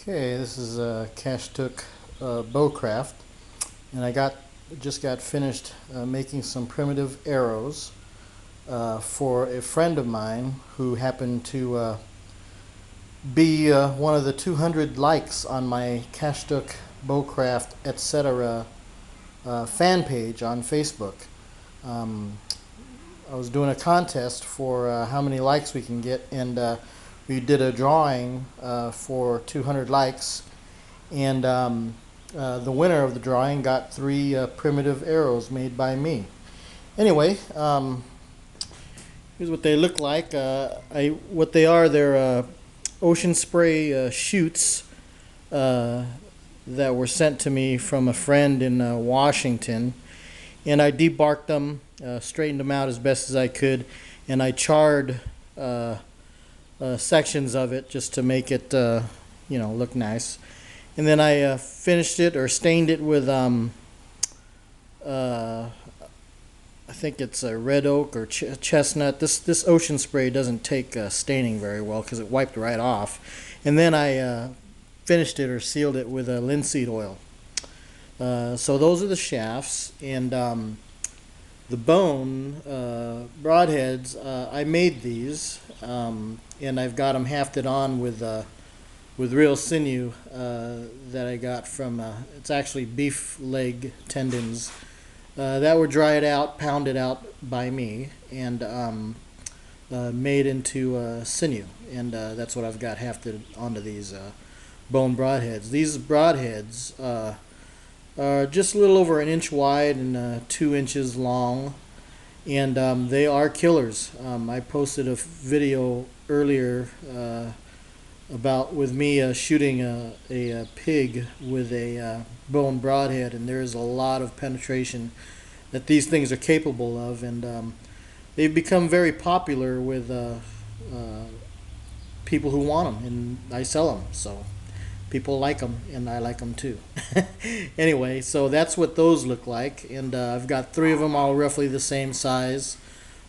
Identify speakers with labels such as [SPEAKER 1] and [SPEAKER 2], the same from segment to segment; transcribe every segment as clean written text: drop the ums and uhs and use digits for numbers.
[SPEAKER 1] Okay, this is Cashtook Bowcraft, and I just got finished making some primitive arrows for a friend of mine who happened to be one of the 200 likes on my Cashtook Bowcraft etc. Fan page on Facebook. I was doing a contest for how many likes we can get, and we did a drawing for 200 likes, and the winner of the drawing got 3 primitive arrows made by me. Anyway, here's what they look like. What they are, they're ocean spray shoots that were sent to me from a friend in Washington, and I debarked them, straightened them out as best as I could, and I charred sections of it just to make it look nice. And then I finished it or stained it with I think it's a red oak or chestnut. This ocean spray doesn't take staining very well because it wiped right off. And then I finished it or sealed it with linseed oil. So those are the shafts, and the bone broadheads, I made these, and I've got them hafted on with real sinew that I got from, it's actually beef leg tendons that were dried out, pounded out by me, and made into sinew, and that's what I've got hafted onto these bone broadheads. These broadheads are just a little over 1 inch wide and 2 inches long, and they are killers. I posted a video earlier about with me shooting a pig with a bone broadhead, and there's a lot of penetration that these things are capable of, and they've become very popular with people who want them, and I sell them, so people like them, and I like them too. Anyway, so that's what those look like, and I've got 3 of them, all roughly the same size.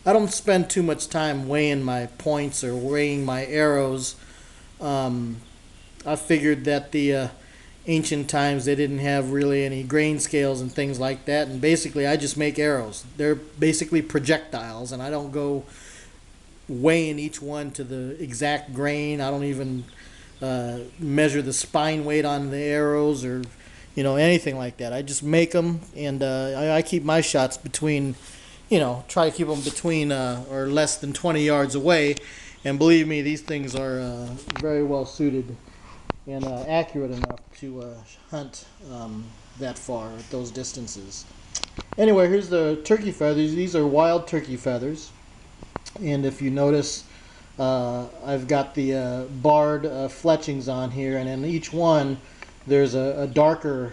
[SPEAKER 1] I don't spend too much time weighing my points or weighing my arrows. I figured that the ancient times, they didn't have really any grain scales and things like that, and basically I just make arrows. They're basically projectiles, and I don't go weighing each one to the exact grain. I don't even measure the spine weight on the arrows or anything like that. I just make them, and I keep my shots between, try to keep them between or less than 20 yards away, and believe me, these things are very well suited and accurate enough to hunt that far at those distances. Anyway, here's the turkey feathers. These are wild turkey feathers, and if you notice, I've got the barred fletchings on here, and in each one there's a darker,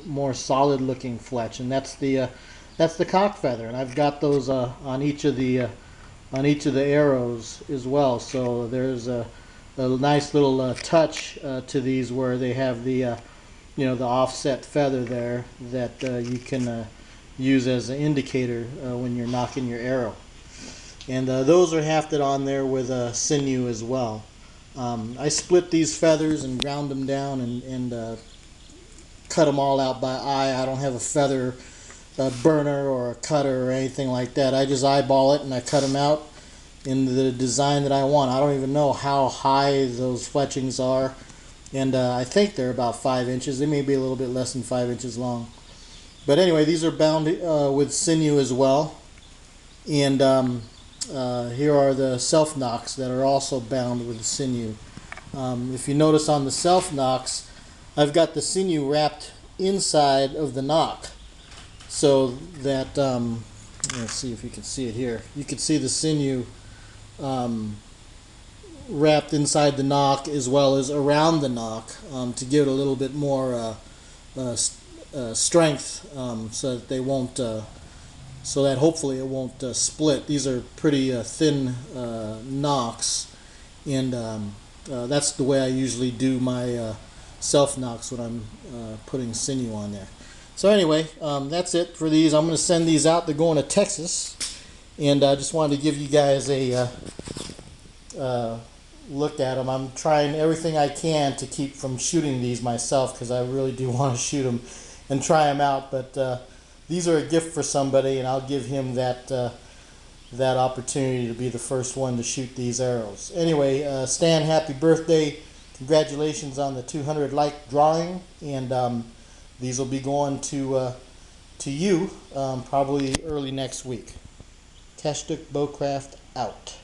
[SPEAKER 1] more solid looking fletch, and that's the cock feather, and I've got those on each of the arrows as well. So there's a nice little touch to these where they have the the offset feather there that you can use as an indicator when you're knocking your arrow. And those are hafted on there with sinew as well. I split these feathers and ground them down and cut them all out by eye. I don't have a feather burner or a cutter or anything like that. I just eyeball it and I cut them out in the design that I want. I don't even know how high those fletchings are, and I think they're about 5 inches. They may be a little bit less than 5 inches long. But anyway, these are bound with sinew as well, and here are the self nocks that are also bound with sinew. If you notice on the self nocks, I've got the sinew wrapped inside of the nock, so that let's see if you can see it here. You can see the sinew wrapped inside the nock as well as around the nock to give it a little bit more strength, so that they won't. So that hopefully it won't split. These are pretty thin nocks, and that's the way I usually do my self nocks when I'm putting sinew on there. So anyway, that's it for these. I'm going to send these out. They're going to Texas, and I just wanted to give you guys a look at them. I'm trying everything I can to keep from shooting these myself because I really do want to shoot them and try them out. But these are a gift for somebody, and I'll give him that opportunity to be the first one to shoot these arrows. Anyway, Stan, happy birthday. Congratulations on the 200 like drawing, and these will be going to you probably early next week. Cashtook Bowcraft out.